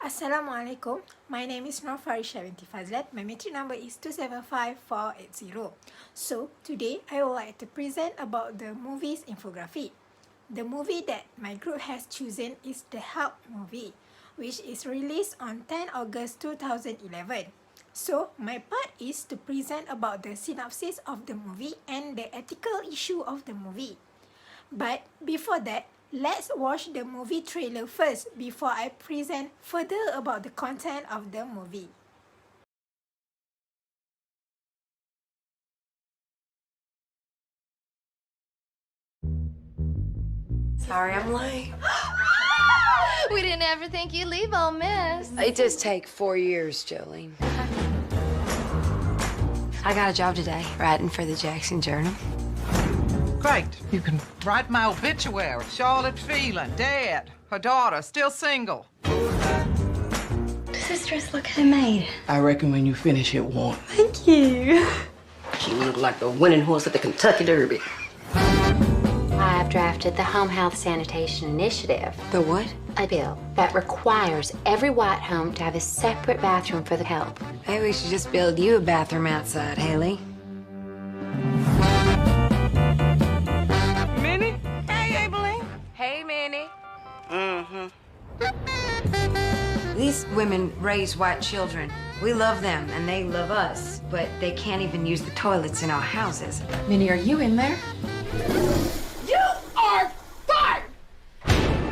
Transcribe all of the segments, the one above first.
Assalamualaikum. My name is Nurfarisha Binti Fazlan. My metric number is 275480. So today I would like to present about the movie's infographic. The movie that my group has chosen is the Help movie, which is released on 10 August 2011. So my part is to present about the synopsis of the movie and the ethical issue of the movie. But before that, let's watch the movie trailer first before I present further about the content of the movie. Sorry I'm late. We didn't ever think you'd leave Ole Miss. It does take 4 years, Jolene. I got a job today, writing for the Jackson Journal. Great. You can write my obituary. Charlotte Phelan, dead. Her daughter, still single. Does this dress look handmade? I reckon when you finish it won't. Thank you. She looked like the winning horse at the Kentucky Derby. I have drafted the Home Health Sanitation Initiative, The what? a bill that requires every white home to have a separate bathroom for the help. Maybe we should just build you a bathroom outside, Haley. Minnie? Hey, Abilene. Hey, Minnie. These women raise white children. We love them, and they love us, but they can't even use the toilets in our houses. Minnie, are you in there?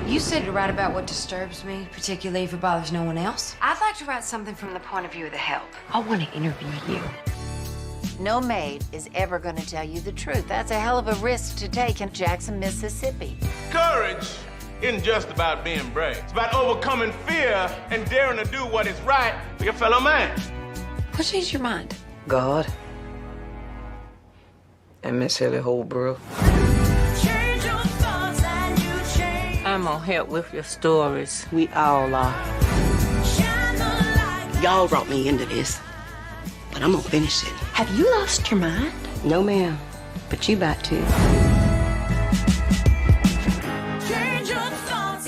You said to write about what disturbs me, particularly if it bothers no one else. I'd like to write something from the point of view of the help. I want to interview you. No maid is ever going to tell you the truth. That's a hell of a risk to take in Jackson, Mississippi. Courage isn't just about being brave. It's about overcoming fear and daring to do what is right for your fellow man. What changed your mind? God and Miss Haley Holbrook. I'm gonna help with your stories. We all are. Y'all brought me into this, but I'm gonna finish it. Have you lost your mind? No, ma'am, but you about to.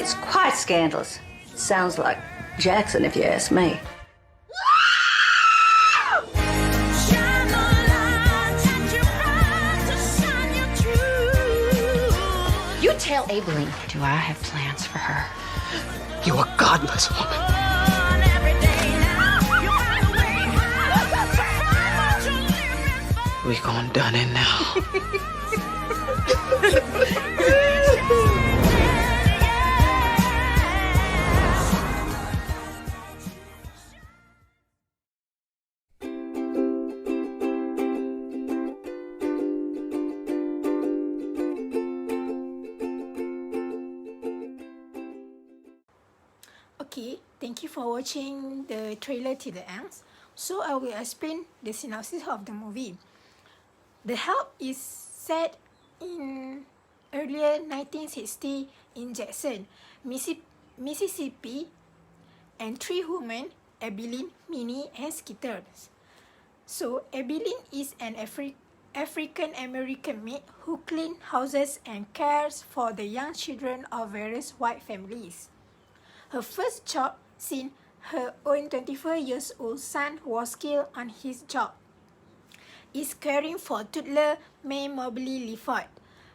It's quite scandalous. Sounds like Jackson, if you ask me. You tell Abilene, do I have plans for her? You a godless woman. We gone done it now. Okay, thank you for watching the trailer till the end. So I will explain the synopsis of the movie. The Help is set in earlier 1960 in Jackson, Mississippi, and three women, Abilene, Minnie, and Skittles. So Abilene is an African-American maid who cleans houses and cares for the young children of various white families. Her first job since her own 24-year-old son was killed on his job is caring for toddler May Mobley Lifford.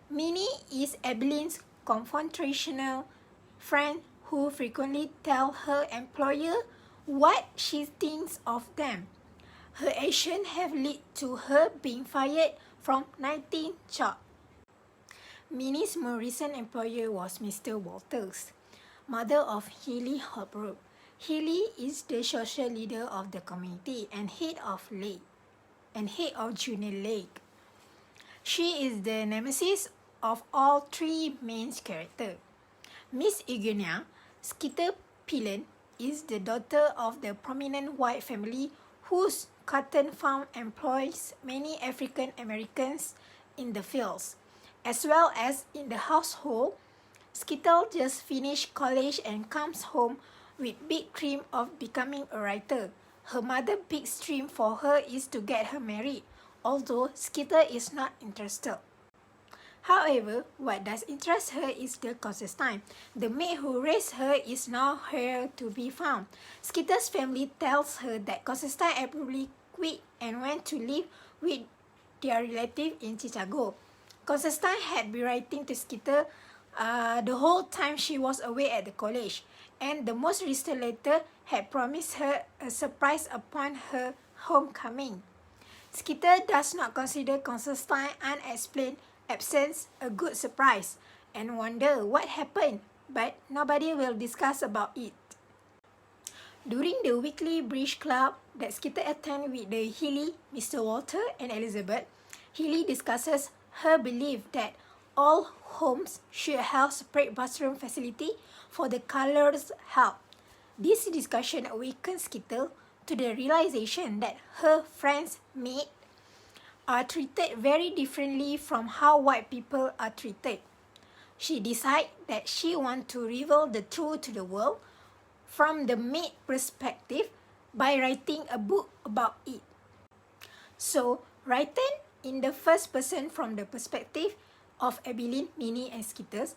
Minnie is Abilene's confrontational friend who frequently tells her employer what she thinks of them. Her actions have led to her being fired from 19 jobs. Minnie's more recent employer was Mr. Walters, mother of Haley Holbrook. Haley is the social leader of the community and head of Junior League. She is the nemesis of all three main characters. Miss Eugenia, Skitter Phelan, is the daughter of the prominent white family whose cotton farm employs many African Americans in the fields, as well as in the household. Skittle just finished college and comes home with big dream of becoming a writer. Her mother's big dream for her is to get her married, although Skittle is not interested. However, what does interest her is the Constantine. The maid who raised her is now here to be found. Skeeter's family tells her that Constantine abruptly quit and went to live with their relative in Chicago. Constantine had been writing to Skeeter the whole time she was away at the college, and the most recent letter had promised her a surprise upon her homecoming. Skeeter does not consider Constantine's unexplained absence a good surprise and wonder what happened, but nobody will discuss about it. During the weekly bridge club that Skeeter attends with the Healy, Mr. Walter, and Elizabeth, Healy discusses her belief that all homes should have separate bathroom facility for the colours help. This discussion awakens Skeeter to the realization that her friends' maid are treated very differently from how white people are treated. She decides that she wants to reveal the truth to the world from the maid perspective by writing a book about it. So, written in the first person from the perspective of Abilene, Minnie, and Skeeter,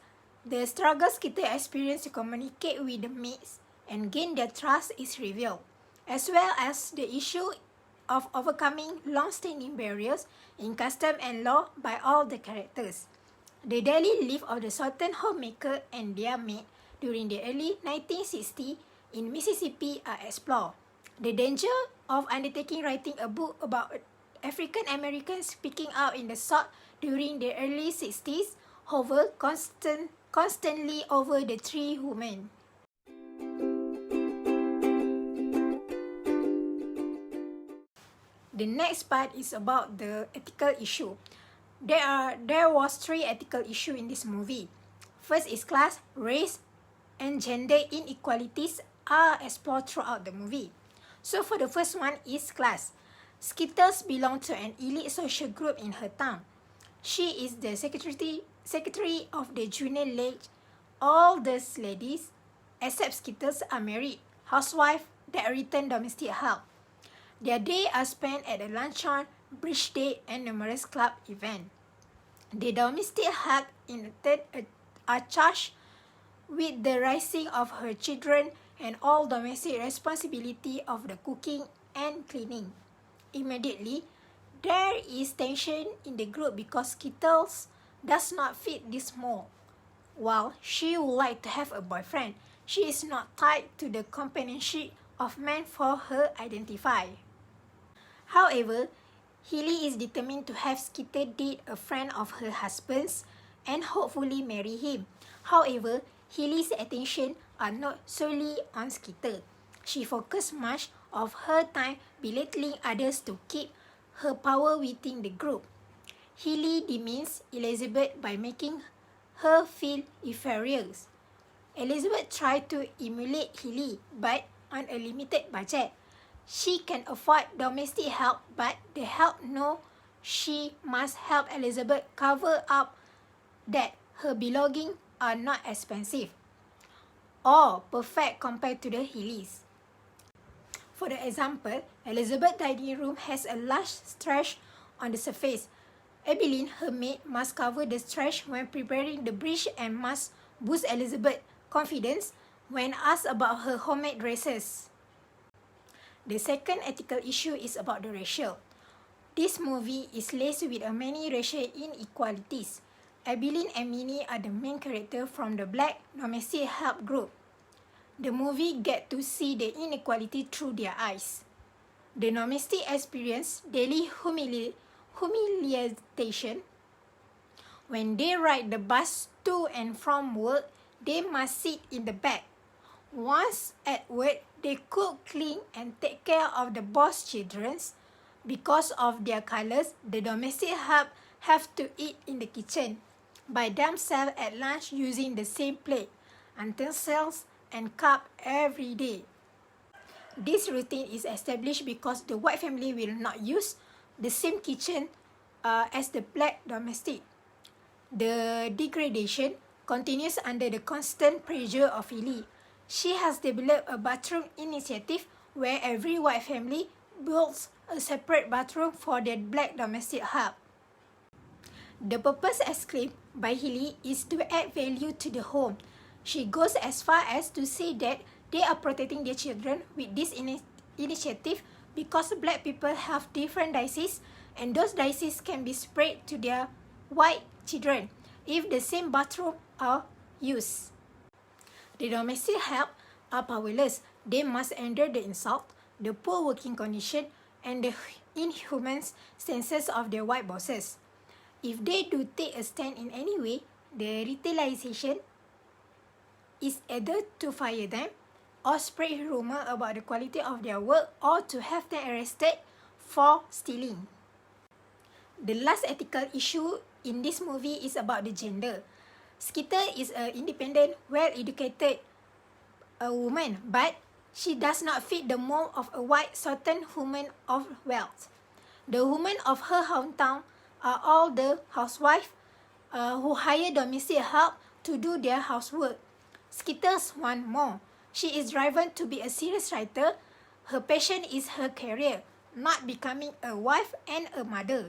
the struggle Skeeter experienced to communicate with the maids and gain their trust is revealed, as well as the issue of overcoming long-standing barriers in custom and law by all the characters. The daily life of the Southern homemaker and their maid during the early 1960s in Mississippi are explored. The danger of undertaking writing a book about African Americans speaking out in the South during the early 60s hovered constantly over the three women. The next part is about the ethical issue. There was three ethical issues in this movie. First is class, race, and gender inequalities are explored throughout the movie. So for the first one is class. Skeeter belongs to an elite social group in her town. She is the secretary of the junior league. All these ladies, except Skeeter, are married, housewives that return domestic help. Their days are spent at the luncheon, bridge day, and numerous club events. The domestic help in turn are charged with the raising of her children and all domestic responsibility of the cooking and cleaning. Immediately, there is tension in the group because Skittles does not fit this mold. While she would like to have a boyfriend, she is not tied to the companionship of men for her identify. However, Healy is determined to have Skeeter date a friend of her husband's and hopefully marry him. However, Healy's attention are not solely on Skeeter. She focuses much of her time belittling others to keep her power within the group. Healy demeans Elizabeth by making her feel inferior. Elizabeth tries to emulate Healy, but on a limited budget. She can afford domestic help, but the help knows she must help Elizabeth cover up that her belongings are not expensive or perfect compared to the Healys. For the example, Elizabeth's dining room has a large stretch on the surface. Abilene, her maid, must cover the stretch when preparing the bridge and must boost Elizabeth's confidence when asked about her homemade dresses. The second ethical issue is about the racial. This movie is laced with many racial inequalities. Abilene and Minnie are the main characters from the black domestic help group. The movie gets to see the inequality through their eyes. The domestic experience daily humiliation. When they ride the bus to and from work, they must sit in the back. Once at work, they cook, clean, and take care of the boss' children. Because of their colors, the domestic help have to eat in the kitchen by themselves at lunch using the same plate, utensils, and cup every day. This routine is established because the white family will not use the same kitchen as the black domestic. The degradation continues under the constant pressure of Ellie. She has developed a bathroom initiative where every white family builds a separate bathroom for their black domestic help. The purpose as claimed by Healy is to add value to the home. She goes as far as to say that they are protecting their children with this initiative because black people have different diseases and those diseases can be spread to their white children if the same bathroom are used. The domestic help are powerless. They must endure the insult, the poor working condition, and the inhuman stances of their white bosses. If they do take a stand in any way, the retaliation is either to fire them or spread rumor about the quality of their work or to have them arrested for stealing. The last ethical issue in this movie is about the gender. Skeeter is an independent, well-educated woman, but she does not fit the mold of a white Southern woman of wealth. The women of her hometown are all the housewives who hire domestic help to do their housework. Skeeter's want more. She is driven to be a serious writer. Her passion is her career, not becoming a wife and a mother.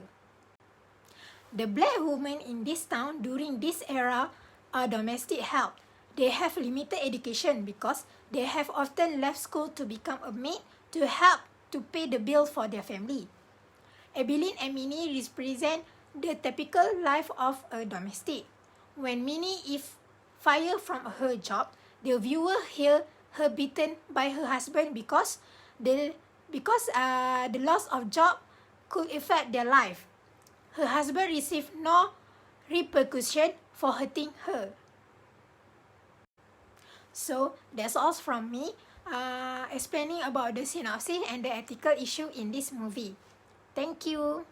The black women in this town during this era are domestic help. They have limited education because they have often left school to become a maid to help to pay the bill for their family. Ebeline and Minnie represent the typical life of a domestic. When Minnie is fired from her job, the viewer hear her beaten by her husband because the loss of job could affect their life. Her husband received no repercussion for hurting her. So that's all from me explaining about the synopsis and the ethical issue in this movie. Thank you.